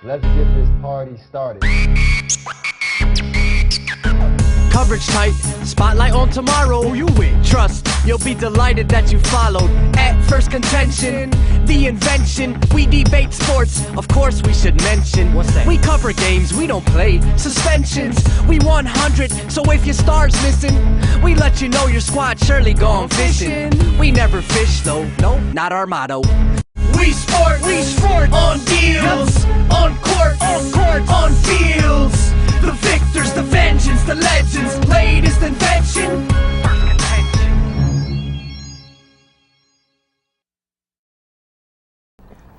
Let's get this party started. Coverage tight, spotlight on tomorrow. Who you with? Trust, you'll be delighted that you followed. At Phirst Contention, the invention. We debate sports, of course we should mention. What's that? We cover games, we don't play suspensions. We 100, so if your star's missing, we let you know your squad surely gone fishing. We never fish though, no, not our motto. We sport, on deals, on court, on fields. The victors, the vengeance, the legends, latest invention. Phirst Contention.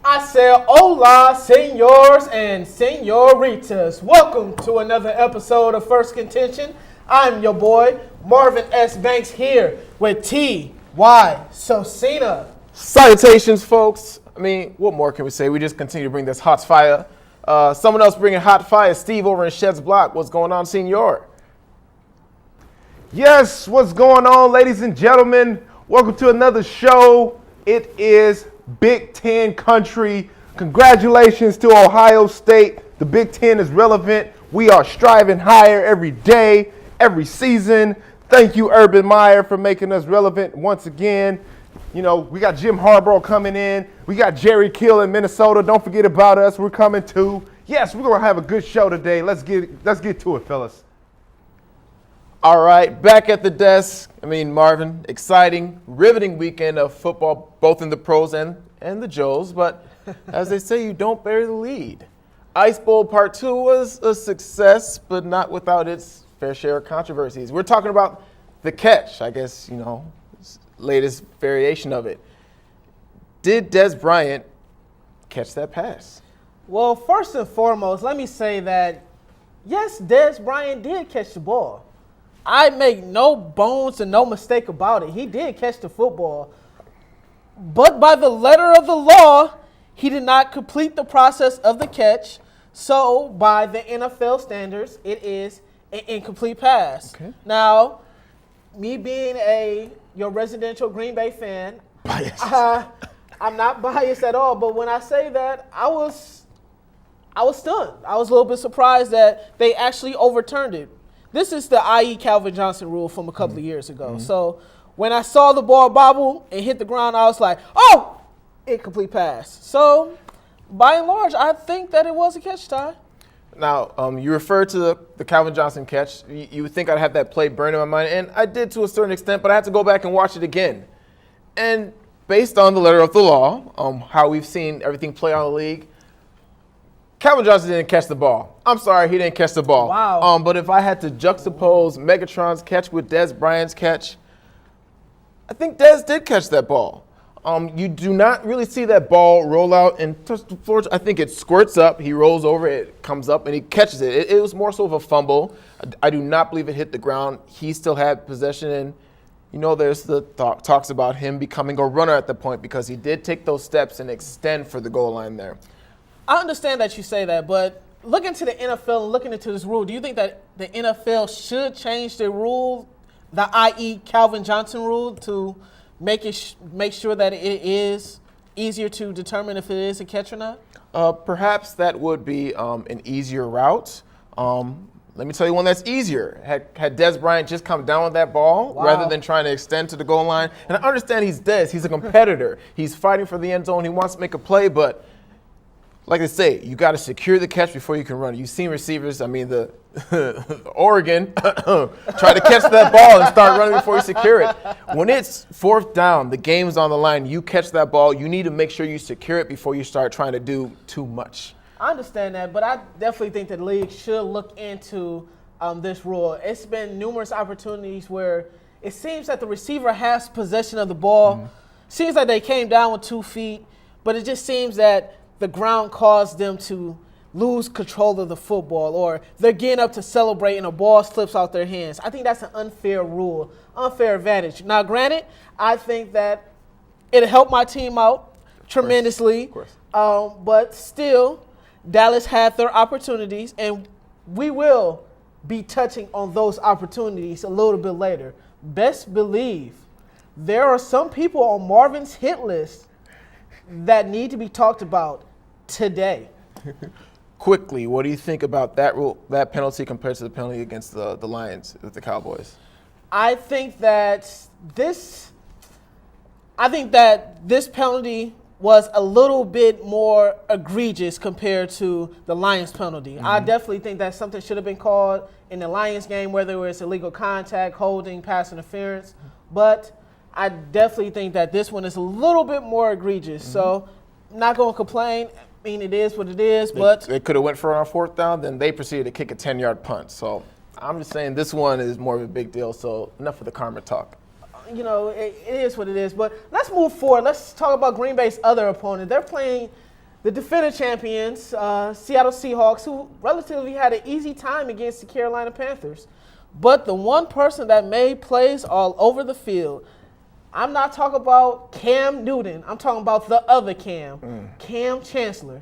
I said, hola, senors and senoritas. Welcome to another episode of Phirst Contention. I'm your boy, Marvin S. Banks, here with T.Y. Sosina. Salutations, folks. I mean, what more can we say? We just continue to bring this hot fire. Someone else bringing hot fire, Steve over in Shed's Block. What's going on, senor? Yes, what's going on, ladies and gentlemen? Welcome to another show. It is Big Ten country. Congratulations to Ohio State. The Big Ten is relevant. We are striving higher every day, every season. Thank you, Urban Meyer, for making us relevant once again. You know, we got Jim Harbaugh coming in. We got Jerry Kill in Minnesota. Don't forget about us. We're coming too. Yes, we're going to have a good show today. Let's get to it, fellas. All right, back at the desk. I mean, Marvin, exciting, riveting weekend of football, both in the pros and the Joes. But as they say, you don't bury the lead. Ice Bowl Part 2 was a success, but not without its fair share of controversies. We're talking about the catch, I guess, you know, latest variation of it. Did Dez Bryant catch that pass? Well, first and foremost, let me say that, yes, Dez Bryant did catch the ball. I make no bones and no mistake about it. He did catch the football. But by the letter of the law, he did not complete the process of the catch. So by the NFL standards, it is an incomplete pass. Okay. Now, me being your residential Green Bay fan, I'm not biased at all. But when I say that, I was stunned. I was a little bit surprised that they actually overturned it. This is the i.e. Calvin Johnson rule from a couple of years ago. Mm-hmm. So when I saw the ball bobble and hit the ground, I was like, oh, incomplete pass. So by and large, I think that it was a catch, Ty. Now, you referred to the Calvin Johnson catch. You would think I'd have that play burned in my mind, and I did to a certain extent, but I had to go back and watch it again. And based on the letter of the law, how we've seen everything play out in the league, Calvin Johnson didn't catch the ball. I'm sorry, he didn't catch the ball. Wow. But if I had to juxtapose Megatron's catch with Dez Bryant's catch, I think Dez did catch that ball. You do not really see that ball roll out and touch the floor. I think it squirts up, he rolls over, it comes up, and he catches it. It was more so of a fumble. I do not believe it hit the ground. He still had possession, and you know there's the talks about him becoming a runner at the point because he did take those steps and extend for the goal line there. I understand that you say that, but looking to the NFL and looking into this rule, do you think that the NFL should change the rule, the i.e. Calvin Johnson rule, to make sure that it is easier to determine if it is a catch or not? Perhaps that would be an easier route. Let me tell you one that's easier. Had Dez Bryant just come down with that ball rather than trying to extend to the goal line. And I understand he's Dez. He's a competitor. He's fighting for the end zone. He wants to make a play, but like I say, you got to secure the catch before you can run. You've seen receivers, I mean, the Oregon try to catch that ball and start running before you secure it. When it's fourth down, the game's on the line, you catch that ball, you need to make sure you secure it before you start trying to do too much. I understand that, but I definitely think that the league should look into this rule. It's been numerous opportunities where it seems that the receiver has possession of the ball. Mm-hmm. Seems like they came down with 2 feet, but it just seems that the ground caused them to lose control of the football, or they're getting up to celebrate and a ball slips out their hands. I think that's an unfair rule, unfair advantage. Now, granted, I think that it'll help my team out tremendously, but still, Dallas had their opportunities, and we will be touching on those opportunities a little bit later. Best believe there are some people on Marvin's hit list that need to be talked about today. quickly, what do you think about that rule, that penalty compared to the penalty against the Lions with the Cowboys? I think that this penalty was a little bit more egregious compared to the Lions penalty. I definitely think that something should have been called in the Lions game, whether it was illegal contact, holding, pass interference. But I definitely think that this one is a little bit more egregious. So I'm not going to complain. I mean, it is what it is. But they could have went for it on 4th down, then they proceeded to kick a 10-yard punt. So I'm just saying this one is more of a big deal. So enough of the karma talk. You know, it is what it is. But let's move forward. Let's talk about Green Bay's other opponent. They're playing the defending champions, Seattle Seahawks, who relatively had an easy time against the Carolina Panthers. But the one person that made plays all over the field, I'm not talking about Cam Newton. I'm talking about the other Cam, Cam Chancellor.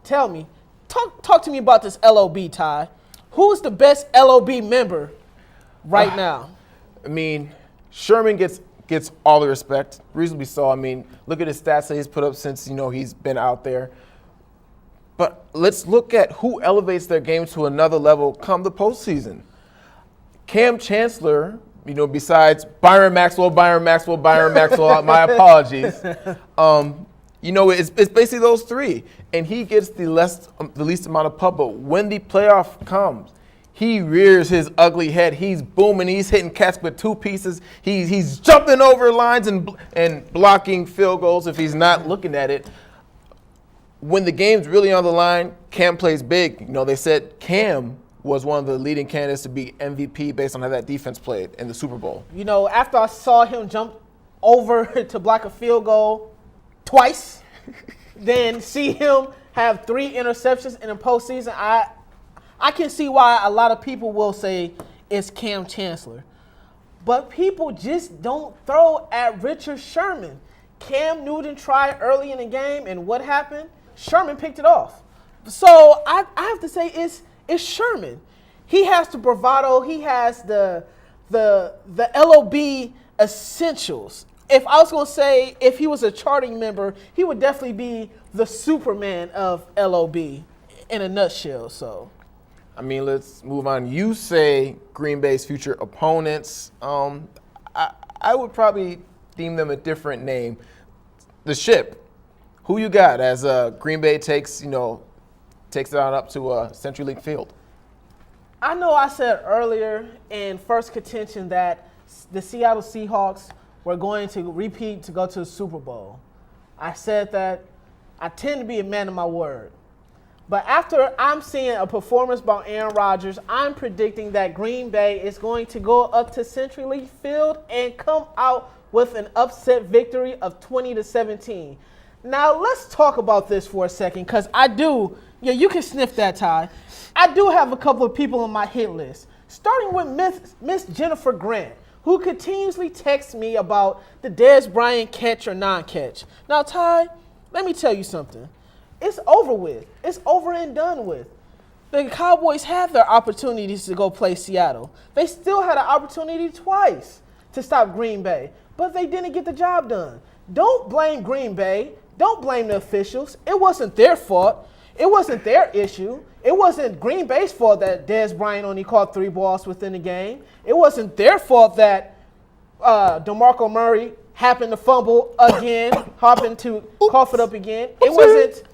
Tell me, talk to me about this LOB, Ty. Who's the best LOB member right now? I mean, Sherman gets all the respect, reasonably so. I mean, look at his stats that he's put up since, he's been out there. But let's look at who elevates their game to another level come the postseason. Cam Chancellor, besides Byron Maxwell, my apologies. It's basically those three. And he gets the least amount of pub. But when the playoff comes, he rears his ugly head. He's booming. He's hitting cats with 2 pieces. He's jumping over lines and blocking field goals if he's not looking at it. When the game's really on the line, Cam plays big. They said Cam was one of the leading candidates to be MVP based on how that defense played in the Super Bowl. After I saw him jump over to block a field goal twice, then see him have 3 interceptions in the postseason, I can see why a lot of people will say it's Cam Chancellor. But people just don't throw at Richard Sherman. Cam Newton tried early in the game, and what happened? Sherman picked it off. So I have to say it's Sherman. He has the bravado. He has the LOB essentials. If I was going to say if he was a charting member, he would definitely be the Superman of LOB in a nutshell. So, I mean, let's move on. You say Green Bay's future opponents. I would probably deem them a different name. The Ship. Who you got as Green Bay takes it on up to CenturyLink Field? I know I said earlier in Phirst Contention that the Seattle Seahawks were going to repeat to go to the Super Bowl. I said that I tend to be a man of my word. But after I'm seeing a performance by Aaron Rodgers, I'm predicting that Green Bay is going to go up to CenturyLink Field and come out with an upset victory of 20-17. Now, let's talk about this for a second, because you can sniff that, Ty. I do have a couple of people on my hit list, starting with Miss Jennifer Grant, who continuously texts me about the Dez Bryant catch or non-catch. Now, Ty, let me tell you something. It's over with. It's over and done with. The Cowboys have their opportunities to go play Seattle. They still had an opportunity twice to stop Green Bay, but they didn't get the job done. Don't blame Green Bay. Don't blame the officials. It wasn't their fault. It wasn't their issue. It wasn't Green Bay's fault that Dez Bryant only caught 3 balls within the game. It wasn't their fault that DeMarco Murray happened to fumble again, happened to cough it up again. It wasn't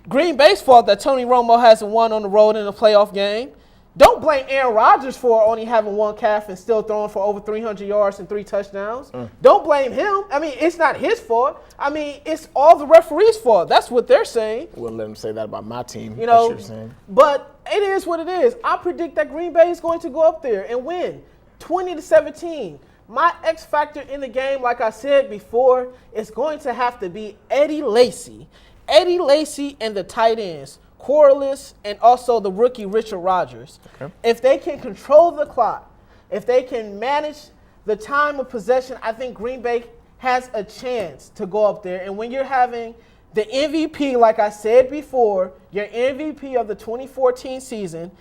Green Bay's fault that Tony Romo hasn't won on the road in a playoff game. Don't blame Aaron Rodgers for only having 1 calf and still throwing for over 300 yards and 3 touchdowns. Don't blame him. I mean, it's not his fault. I mean, it's all the referees' fault. That's what they're saying. Wouldn't let them say that about my team. That's what you're saying. But it is what it is. I predict that Green Bay is going to go up there and win 20-17. My X factor in the game, like I said before, is going to have to be Eddie Lacy. Eddie Lacy and the tight ends, Corliss, and also the rookie Richard Rodgers. Okay. If they can control the clock, if they can manage the time of possession, I think Green Bay has a chance to go up there. And when you're having the MVP, like I said before, your MVP of the 2014 season,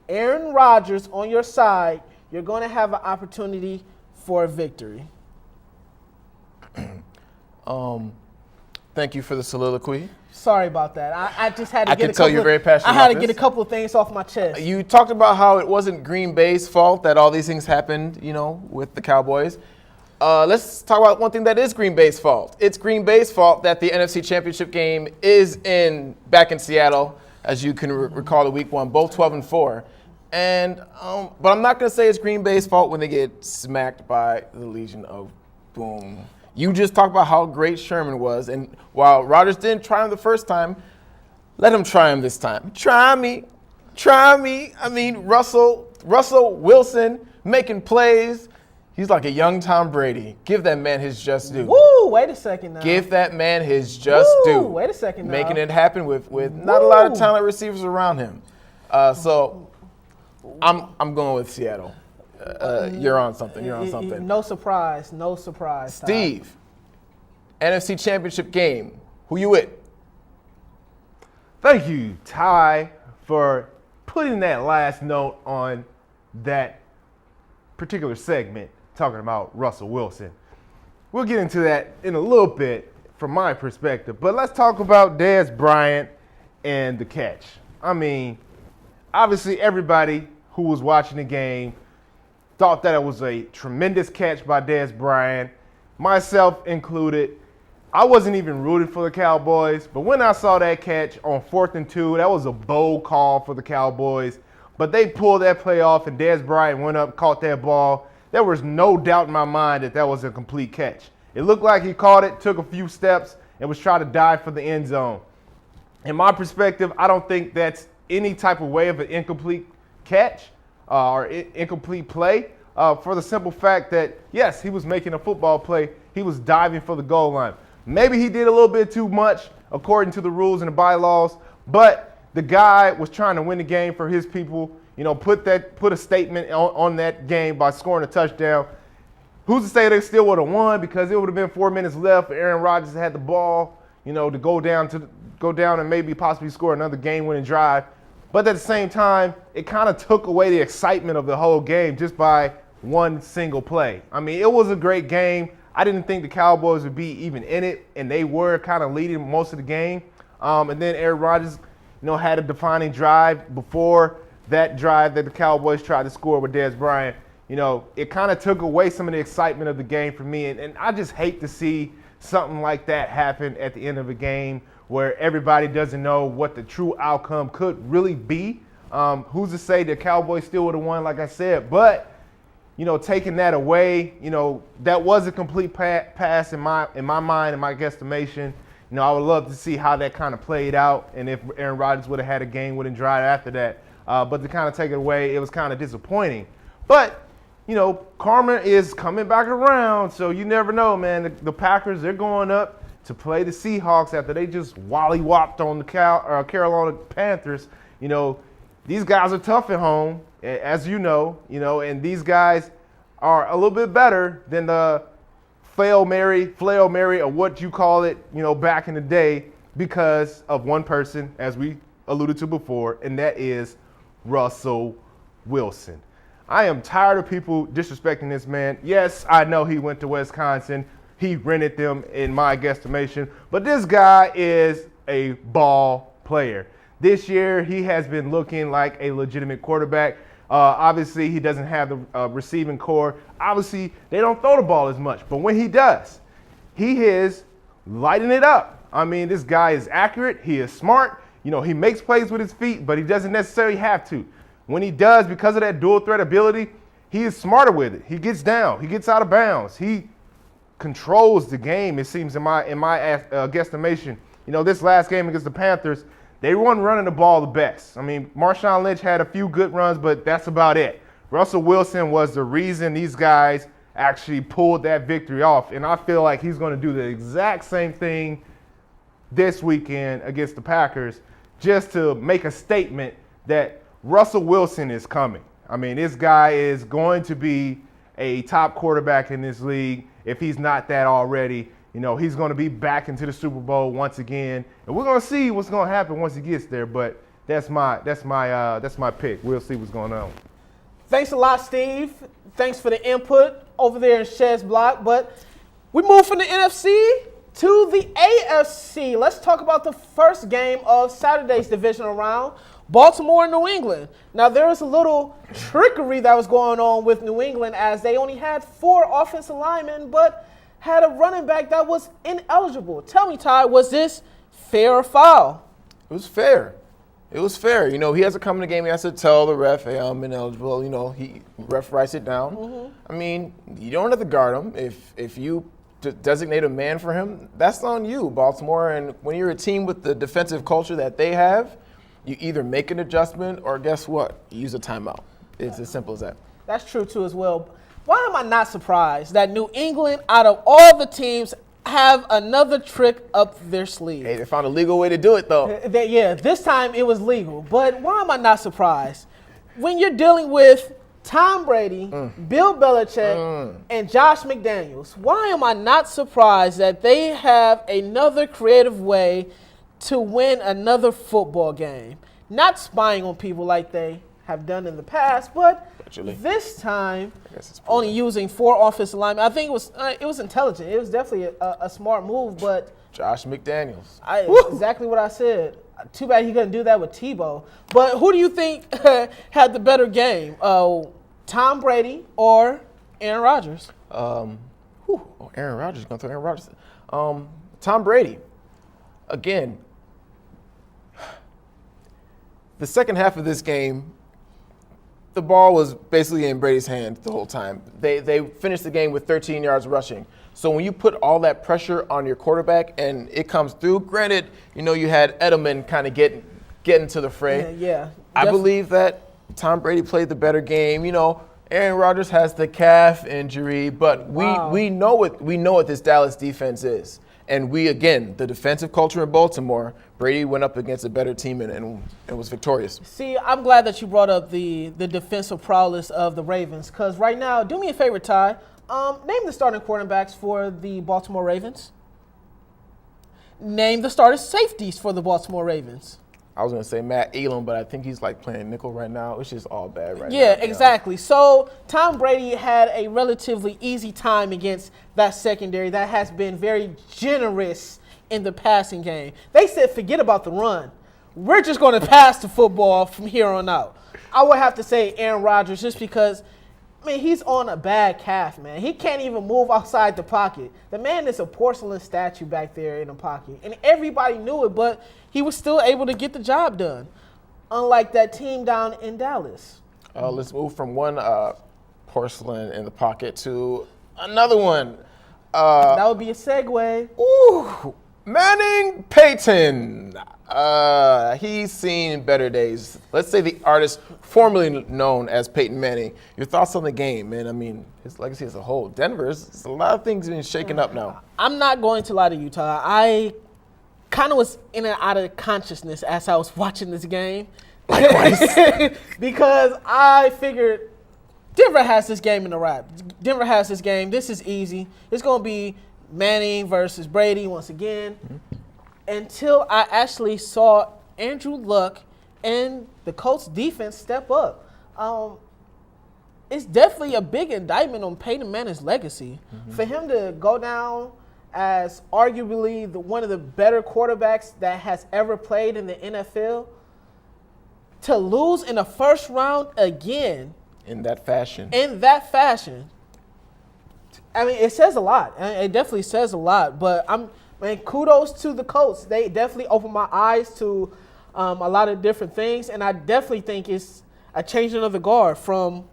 Aaron Rodgers on your side, you're going to have an opportunity for a victory. Thank you for the soliloquy. Sorry about that. I just had to I get can a tell couple you're of- very passionate I had to about get a this. couple of things off my chest. You talked about how it wasn't Green Bay's fault that all these things happened, with the Cowboys. Let's talk about one thing that is Green Bay's fault. It's Green Bay's fault that the NFC Championship game is back in Seattle, as you can recall the week one, both 12-4. And but I'm not going to say it's Green Bay's fault when they get smacked by the Legion of Boom. You just talked about how great Sherman was, and while Rodgers didn't try him the first time, let him try him this time. Try me. I mean, Russell Wilson making plays. He's like a young Tom Brady. Give that man his just due. Woo, wait a second now. Give that man his just due. Wait a second now. Making it happen with not a lot of talented receivers around him. So I'm going with Seattle. You're on something. No surprise. Ty. Steve, NFC Championship game. Who you with? Thank you, Ty, for putting that last note on that particular segment, talking about Russell Wilson. We'll get into that in a little bit from my perspective, but let's talk about Dez Bryant and the catch. I mean, obviously everybody who was watching the game thought that it was a tremendous catch by Dez Bryant, myself included. I wasn't even rooting for the Cowboys, but when I saw that catch on 4th and 2, that was a bold call for the Cowboys. But they pulled that play off, and Dez Bryant went up, caught that ball. There was no doubt in my mind that was a complete catch. It looked like he caught it, took a few steps, and was trying to dive for the end zone. In my perspective, I don't think that's any type of way of an incomplete catch or incomplete play for the simple fact that, yes, he was making a football play. He was diving for the goal line. Maybe he did a little bit too much according to the rules and the bylaws, but the guy was trying to win the game for his people, put a statement on that game by scoring a touchdown. Who's to say they still would have won, because it would have been 4 minutes left. Aaron Rodgers had the ball, to go down and maybe possibly score another game-winning drive. But at the same time, it kind of took away the excitement of the whole game just by one single play. I mean, it was a great game. I didn't think the Cowboys would be even in it, and they were kind of leading most of the game. And then Aaron Rodgers, had a defining drive before that drive that the Cowboys tried to score with Dez Bryant. It kind of took away some of the excitement of the game for me, and I just hate to see something like that happen at the end of a game where everybody doesn't know what the true outcome could really be. Who's to say the Cowboys still would have won, like I said, but taking that away, that was a complete pass in my mind, in my guesstimation. I would love to see how that kind of played out, and if Aaron Rodgers would have had a game-winning drive after that. But to kind of take it away, it was kind of disappointing. But, karma is coming back around, so you never know, man. The Packers, they're going up to play the Seahawks after they just wally-whopped on the Carolina Panthers. These guys are tough at home, as you know, and these guys are a little bit better than the flail Mary, or what you call it, back in the day, because of one person, as we alluded to before, and that is Russell Wilson. I am tired of people disrespecting this man. Yes, I know he went to Wisconsin. He rented them, in my guesstimation, but this guy is a ball player. This year, he has been looking like a legitimate quarterback. Obviously, he doesn't have the receiving core. Obviously, they don't throw the ball as much. But when he does, he is lighting it up. I mean, this guy is accurate. He is smart. He makes plays with his feet, but he doesn't necessarily have to. When he does, because of that dual threat ability, he is smarter with it. He gets down. He gets out of bounds. He controls the game, it seems, in my guesstimation. This last game against the Panthers, they weren't running the ball the best. I mean, Marshawn Lynch had a few good runs, but that's about it. Russell Wilson was the reason these guys actually pulled that victory off, and I feel like he's going to do the exact same thing this weekend against the Packers, just to make a statement that Russell Wilson is coming. I mean, this guy is going to be a top quarterback in this league if he's not that already. He's going to be back into the Super Bowl once again, and we're going to see what's going to happen once he gets there. But that's my pick. We'll see what's going on. Thanks a lot, Steve. Thanks for the input over there in Shed's block. But we move from the NFC To the AFC, let's talk about the first game of Saturday's divisional round, Baltimore and New England. Now, there was a little trickery that was going on with New England as they only had 4 offensive linemen, but had a running back that was ineligible. Tell me, Ty, was this fair or foul? It was fair. It was fair. You know, he has to come in the game. He has to tell the ref, hey, I'm ineligible. You know, ref writes it down. Mm-hmm. I mean, you don't have to guard him. If you designate a man for him, that's on you, Baltimore. And when you're a team with the defensive culture that they have, you either make an adjustment or guess what? You use a timeout. It's as simple as that. That's true, too, as well. Why am I not surprised that New England, out of all the teams, have another trick up their sleeve? Hey, they found a legal way to do it, though. Yeah, this time it was legal. But why am I not surprised? When you're dealing with Tom Brady, Bill Belichick, and Josh McDaniels, why am I not surprised that they have another creative way to win another football game? Not spying on people like they have done in the past, but this time only using 4 offensive linemen. I think it was intelligent. It was definitely a smart move, but Josh McDaniels. Exactly what I said. Too bad he couldn't do that with Tebow. But who do you think had the better game? Tom Brady or Aaron Rodgers? Aaron Rodgers. Going to throw Aaron Rodgers. Tom Brady. Again, the second half of this game, the ball was basically in Brady's hand the whole time. They finished the game with 13 yards rushing. So when you put all that pressure on your quarterback and it comes through, granted, you know, you had Edelman kind of get into the fray. Yeah. I believe that Tom Brady played the better game. You know, Aaron Rodgers has the calf injury, but we know what this Dallas defense is. And again, the defensive culture in Baltimore, Brady went up against a better team and was victorious. See, I'm glad that you brought up the defensive prowess of the Ravens, because right now, do me a favor, Ty. Name the starting quarterbacks for the Baltimore Ravens. Name the starting safeties for the Baltimore Ravens. I was going to say Matt Elam, but I think he's like playing nickel right now. It's just all bad right now. Yeah, exactly. So Tom Brady had a relatively easy time against that secondary that has been very generous in the passing game. They said, forget about the run. We're just going to pass the football from here on out. I would have to say Aaron Rodgers just because, I mean, he's on a bad calf, man. He can't even move outside the pocket. The man is a porcelain statue back there in the pocket. And everybody knew it, but he was still able to get the job done, unlike that team down in Dallas. Let's move from one porcelain in the pocket to another one. That would be a segue. Ooh, Manning Payton. He's seen better days. Let's say the artist formerly known as Peyton Manning. Your thoughts on the game, man? I mean, his legacy as a whole. Denver's a lot of things being shaken up now. I'm not going to lie to you, Ty. I kind of was in and out of consciousness as I was watching this game. Likewise. Because I figured Denver has this game in the wrap. Denver has this game. This is easy. It's going to be Manning versus Brady once again. Until I actually saw Andrew Luck and the Colts defense step up. It's definitely a big indictment on Peyton Manning's legacy. For him to go down as arguably one of the better quarterbacks that has ever played in the NFL, to lose in the first round again. In that fashion. I mean, it says a lot. It definitely says a lot. But kudos to the Colts. They definitely opened my eyes to a lot of different things. And I definitely think it's a changing of the guard from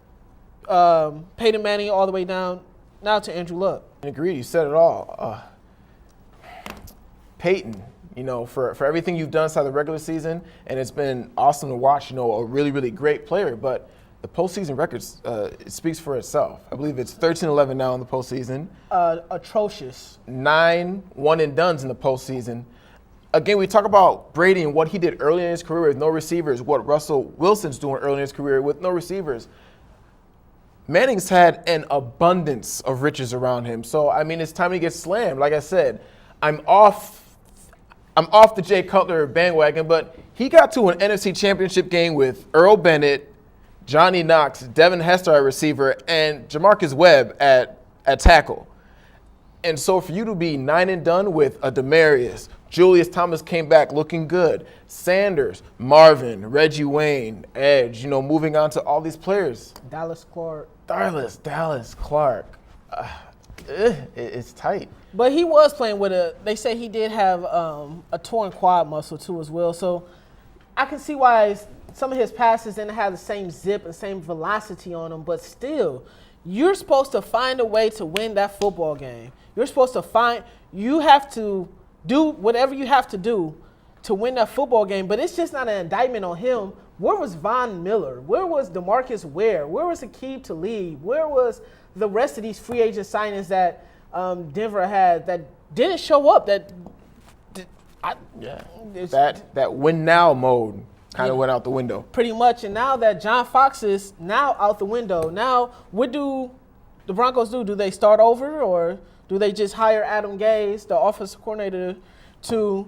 Peyton Manning all the way down now to Andrew Luck. I agree. You said it all. Peyton, you know, for everything you've done inside the regular season, and it's been awesome to watch, you know, a really, really great player. But the postseason records, it speaks for itself. I believe it's 13-11 now in the postseason. Atrocious. 9 one-and-dones in the postseason. Again, we talk about Brady and what he did early in his career with no receivers, what Russell Wilson's doing early in his career with no receivers. Manning's had an abundance of riches around him. So, I mean, it's time he gets slammed. Like I said, I'm off the Jay Cutler bandwagon, but he got to an NFC Championship game with Earl Bennett, Johnny Knox, Devin Hester at receiver, and Jamarcus Webb at tackle. And so for you to be 9 and done with a Demarius, Julius Thomas came back looking good, Sanders, Marvin, Reggie Wayne, Edge, moving on to all these players. Dallas Clark. Dallas Clark. It's tight. But he was playing with they say he did have a torn quad muscle too as well. So I can see why some of his passes didn't have the same zip and same velocity on them. But still, you're supposed to find a way to win that football game. You have to do whatever you have to do to win that football game. But it's just not an indictment on him. Where was Von Miller? Where was DeMarcus Ware? Where was Aqib Talib? Where was the rest of these free agent signings that Denver had that didn't show up? That win now mode kind of went out the window. Pretty much. And now that John Fox is now out the window, now what do the Broncos do? Do they start over, or do they just hire Adam Gase, the offensive coordinator, to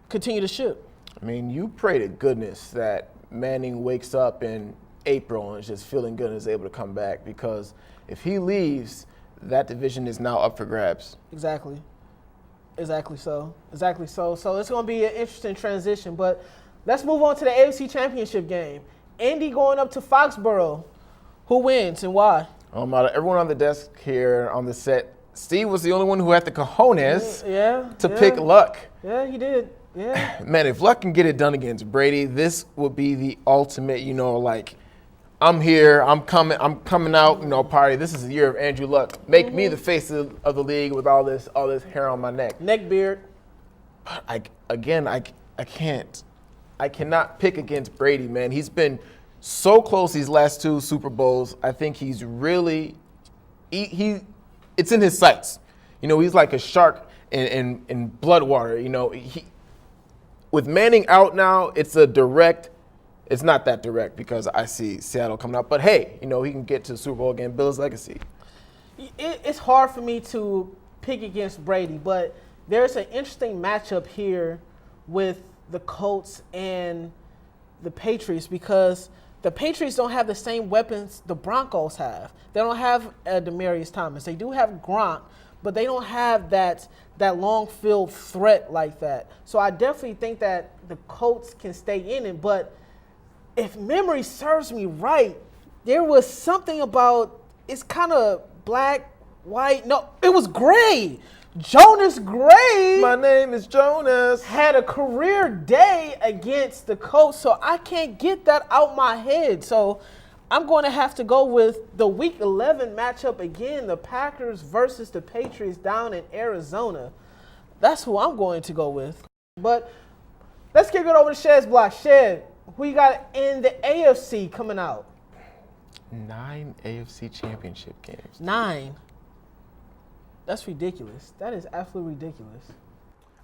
continue the ship? I mean, you pray to goodness that Manning wakes up in April and is just feeling good and is able to come back, because if he leaves, that division is now up for grabs. Exactly so. So it's going to be an interesting transition. But let's move on to the AFC Championship game. Indy going up to Foxborough. Who wins and why? Out of everyone on the desk here on the set, Steve was the only one who had the cojones to pick Luck. Yeah, he did. Yeah. Man, if Luck can get it done against Brady, this would be the ultimate, I'm here, I'm coming out, party. This is the year of Andrew Luck. Make me the face of the league with all this hair on my neck. Neck beard. But I cannot pick against Brady, man. He's been so close these last 2 Super Bowls. I think he's really it's in his sights. He's like a shark in blood water. With Manning out now, it's not that direct because I see Seattle coming out. But hey, he can get to the Super Bowl again, build his legacy. It's hard for me to pick against Brady, but there's an interesting matchup here with the Colts and the Patriots, because the Patriots don't have the same weapons the Broncos have. They don't have Demaryius Thomas. They do have Gronk, but they don't have that long field threat like that. So I definitely think that the Colts can stay in it. But if memory serves me right, there was something about, it's kind of black, white. No, it was gray. Jonas Gray. My name is Jonas. Had a career day against the Colts, so I can't get that out my head. So I'm going to have to go with the Week 11 matchup again, the Packers versus the Patriots down in Arizona. That's who I'm going to go with. But let's kick it over to Shed's block. Shed, who you got in the AFC coming out? 9 AFC Championship games. 9. That's ridiculous. That is absolutely ridiculous.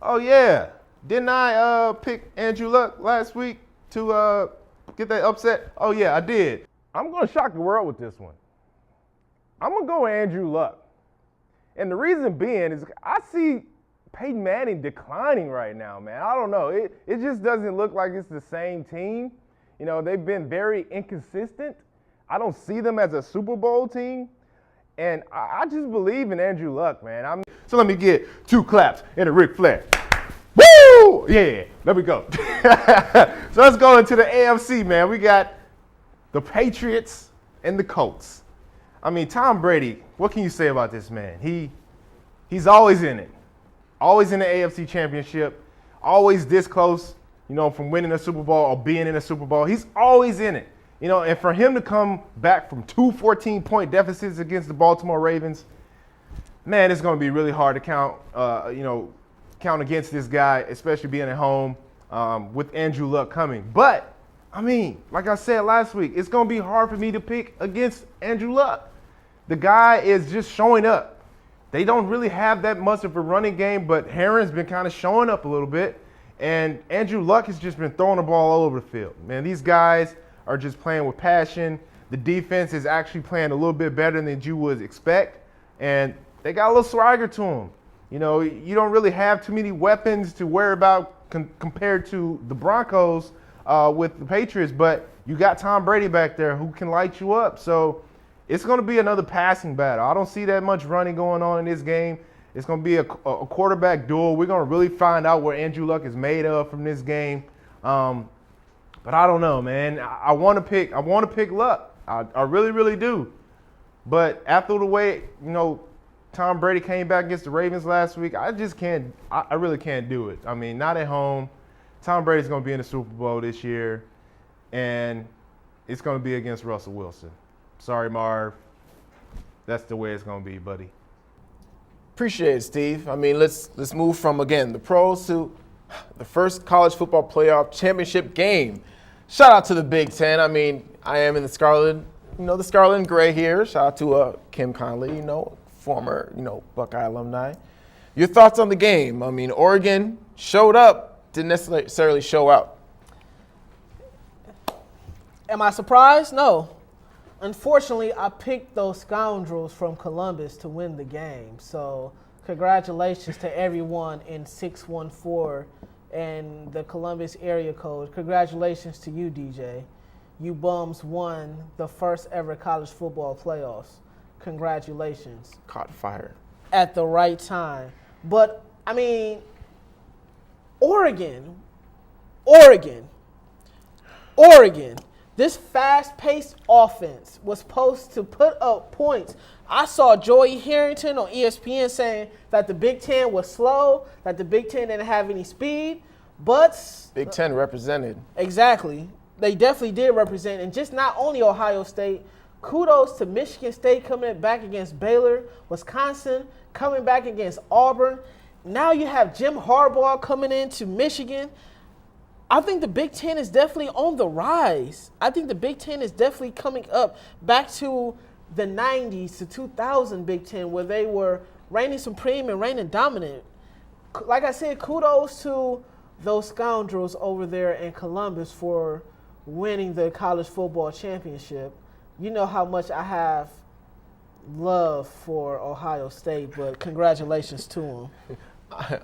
Oh, yeah. Didn't I pick Andrew Luck last week to get that upset? Oh, yeah, I did. I'm going to shock the world with this one. I'm going to go with Andrew Luck. And the reason being is I see Peyton Manning declining right now, man. I don't know. It just doesn't look like it's the same team. They've been very inconsistent. I don't see them as a Super Bowl team. And I just believe in Andrew Luck, man. So let me get 2 claps and a Ric Flair. Woo! Yeah, there we go. So let's go into the AFC, man. We got the Patriots and the Colts. I mean, Tom Brady, what can you say about this man? He's always in it. Always in the AFC Championship. Always this close, from winning a Super Bowl or being in a Super Bowl. He's always in it. And for him to come back from 2 14-point deficits against the Baltimore Ravens, man, it's going to be really hard to count against this guy, especially being at home with Andrew Luck coming. But, I mean, like I said last week, it's going to be hard for me to pick against Andrew Luck. The guy is just showing up. They don't really have that much of a running game, but Herron's been kind of showing up a little bit. And Andrew Luck has just been throwing the ball all over the field. Man, these guys are just playing with passion. The defense is actually playing a little bit better than you would expect. And they got a little swagger to them. You don't really have too many weapons to worry about compared to the Broncos with the Patriots, but you got Tom Brady back there who can light you up. So it's going to be another passing battle. I don't see that much running going on in this game. It's going to be a quarterback duel. We're going to really find out what Andrew Luck is made of from this game. But I don't know, man. I want to pick Luck. I really, really do. But after the way, Tom Brady came back against the Ravens last week, I just can't. I really can't do it. I mean, not at home. Tom Brady's going to be in the Super Bowl this year, and it's going to be against Russell Wilson. Sorry, Marv. That's the way it's going to be, buddy. Appreciate it, Steve. I mean, let's move from, again, the pros to the first college football playoff championship game. Shout out to the Big Ten. I mean, I am in the scarlet and gray here. Shout out to Kim Conley, former, Buckeye alumni. Your thoughts on the game? I mean, Oregon showed up, didn't necessarily show out. Am I surprised? No. Unfortunately, I picked those scoundrels from Columbus to win the game. So congratulations to everyone in 614 and the Columbus area code. Congratulations to you, DJ. You bums won the first ever college football playoffs. Congratulations. Caught fire. At the right time. But, I mean, Oregon. This fast-paced offense was supposed to put up points. I saw Joey Harrington on ESPN saying that the Big Ten was slow, that the Big Ten didn't have any speed, but Big Ten represented. Exactly. They definitely did represent, and just not only Ohio State. Kudos to Michigan State coming back against Baylor, Wisconsin coming back against Auburn. Now you have Jim Harbaugh coming into Michigan. I think the Big Ten is definitely on the rise. I think the Big Ten is definitely coming up back to the 90s to 2000 Big Ten, where they were reigning supreme and reigning dominant. Like I said, kudos to those scoundrels over there in Columbus for winning the college football championship. You know how much I have love for Ohio State, but congratulations to them.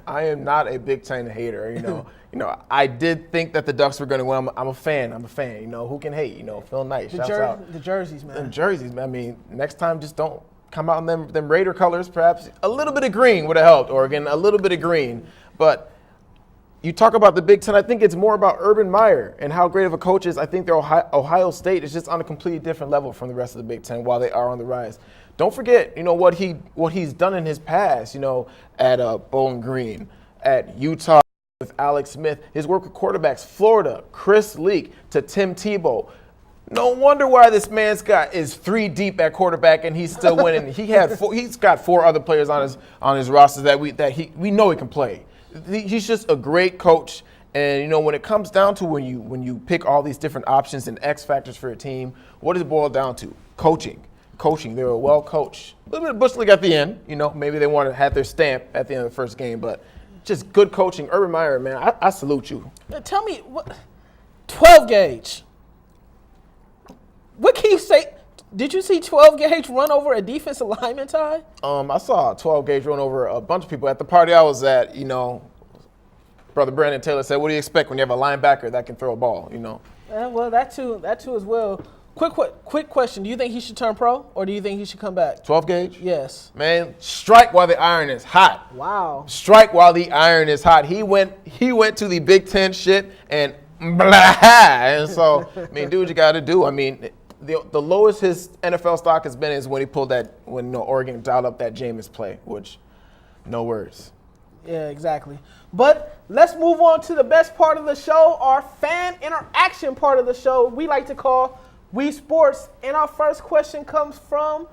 I am not a Big Ten hater, I did think that the Ducks were going to win. I'm a fan. Who can hate? Phil Knight, shouts out. The jerseys, man. The jerseys, man. I mean, next time just don't come out in them Raider colors. Perhaps a little bit of green would have helped, Oregon. A little bit of green. But you talk about the Big Ten, I think it's more about Urban Meyer and how great of a coach is. I think Ohio State is just on a completely different level from the rest of the Big Ten while they are on the rise. Don't forget, what he's done in his past, at Bowling Green, at Utah with Alex Smith, his work with quarterbacks, Florida, Chris Leak to Tim Tebow. No wonder why this man's is 3 deep at quarterback and he's still winning. He's got 4 other players on his roster that we know he can play. He's just a great coach. And when it comes down to when you pick all these different options and X factors for a team, what does it boil down to? Coaching. They were well coached. A little bit of Bush League at the end. Maybe they wanted to have their stamp at the end of the first game, but just good coaching. Urban Meyer, man, I salute you. Tell me, 12 gauge. What can you say? Did you see 12 gauge run over a defensive lineman, Ty? I saw 12 gauge run over a bunch of people at the party I was at. Brother Brandon Taylor said, "What do you expect when you have a linebacker that can throw a ball?" Well, that too as well. Quick question. Do you think he should turn pro, or do you think he should come back? 12 gauge? Yes. Man, strike while the iron is hot. Wow. Strike while the iron is hot. He went to the Big Ten shit and blah. And so, do what you got to do. The lowest his NFL stock has been is when he pulled when Oregon dialed up that Jameis play, which, no words. Yeah, exactly. But let's move on to the best part of the show, our fan interaction part of the show we like to call We Sports. And our first question comes from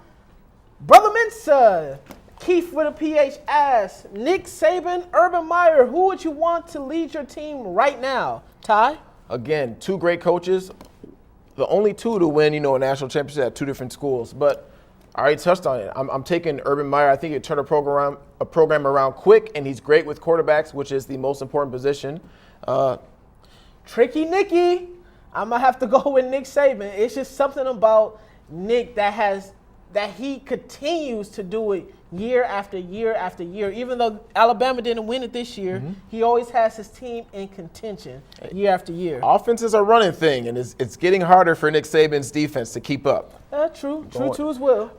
Brother Mensa. Keith with a PH asks, Nick Saban, Urban Meyer, who would you want to lead your team right now? Ty? Again, 2 great coaches. The only 2 to win, a national championship at 2 different schools. But I already touched on it. I'm taking Urban Meyer. I think he'll turn a program around quick, and he's great with quarterbacks, which is the most important position. Tricky Nicky. I'm going to have to go with Nick Saban. It's just something about Nick that he continues to do it year after year after year. Even though Alabama didn't win it this year, he always has his team in contention year after year. Offenses are running thing, and it's getting harder for Nick Saban's defense to keep up. True too as well.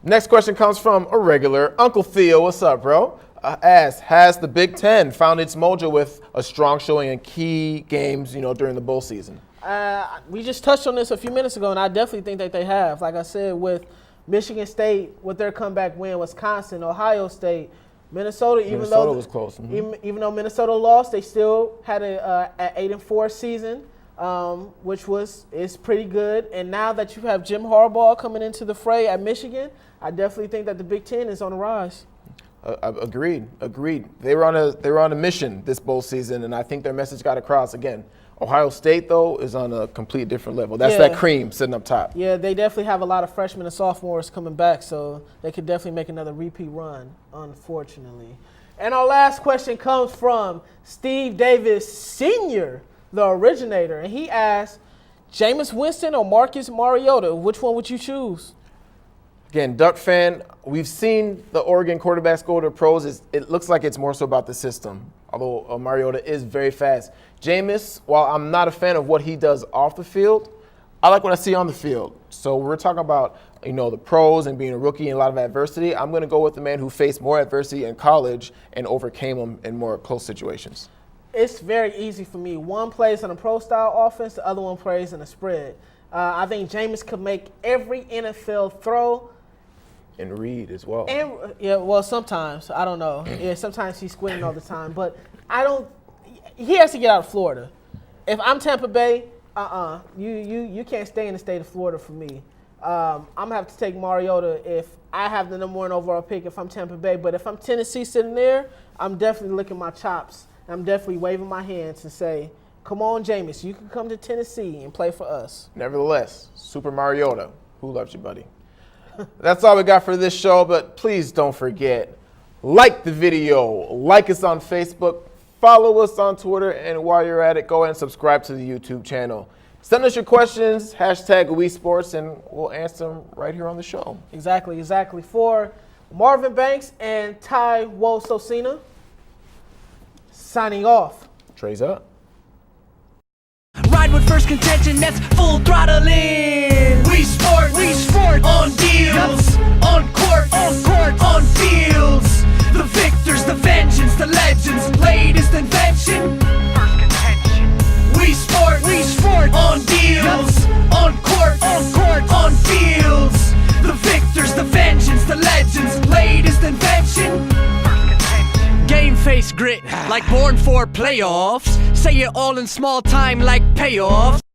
Next question comes from a regular. Uncle Theo, what's up, bro? Asks, has the Big Ten found its mojo with a strong showing in key games, during the bowl season? We just touched on this a few minutes ago, and I definitely think that they have. Like I said, with Michigan State, with their comeback win, Wisconsin, Ohio State, Minnesota, Minnesota was close. Mm-hmm. Even though Minnesota lost, they still had an 8-4 season, which is pretty good. And now that you have Jim Harbaugh coming into the fray at Michigan, I definitely think that the Big Ten is on the rise. Agreed. They were on a mission this bowl season, and I think their message got across. Again, Ohio State, though, is on a complete different level. That's that cream sitting up top. Yeah, they definitely have a lot of freshmen and sophomores coming back, so they could definitely make another repeat run, unfortunately. And our last question comes from Steve Davis Sr., the originator, and he asked, Jameis Winston or Marcus Mariota, which one would you choose? Again, Duck fan, we've seen the Oregon quarterbacks go to pros. It looks like it's more so about the system, although Mariota is very fast. Jameis, while I'm not a fan of what he does off the field, I like what I see on the field. So we're talking about, the pros and being a rookie and a lot of adversity. I'm going to go with the man who faced more adversity in college and overcame them in more close situations. It's very easy for me. One plays in a pro-style offense, the other one plays in a spread. I think Jameis could make every NFL throw. And read as well. And sometimes. I don't know. Yeah, sometimes he's squinting all the time. But he has to get out of Florida. If I'm Tampa Bay, you can't stay in the state of Florida for me. I'm going to have to take Mariota if I have the number 1 overall pick if I'm Tampa Bay. But if I'm Tennessee sitting there, I'm definitely licking my chops. I'm definitely waving my hands and say, come on, Jameis, you can come to Tennessee and play for us. Nevertheless, Super Mariota, who loves you, buddy? That's all we got for this show, but please don't forget, like the video, like us on Facebook, follow us on Twitter, and while you're at it, go ahead and subscribe to the YouTube channel. Send us your questions, #wesports, and we'll answer them right here on the show. Exactly. For Marvin Banks and Ty Sosina, signing off. Trey's up. Ride with Phirst Contention, that's full throttle in. We sport on deals, on court, on fields. The victors, the vengeance, the legends, latest invention. Phirst Contention. We sport on deals, on court, on fields. The victors, the vengeance, the legends, latest invention. Game face grit, like born for playoffs. Say it all in small time like payoffs.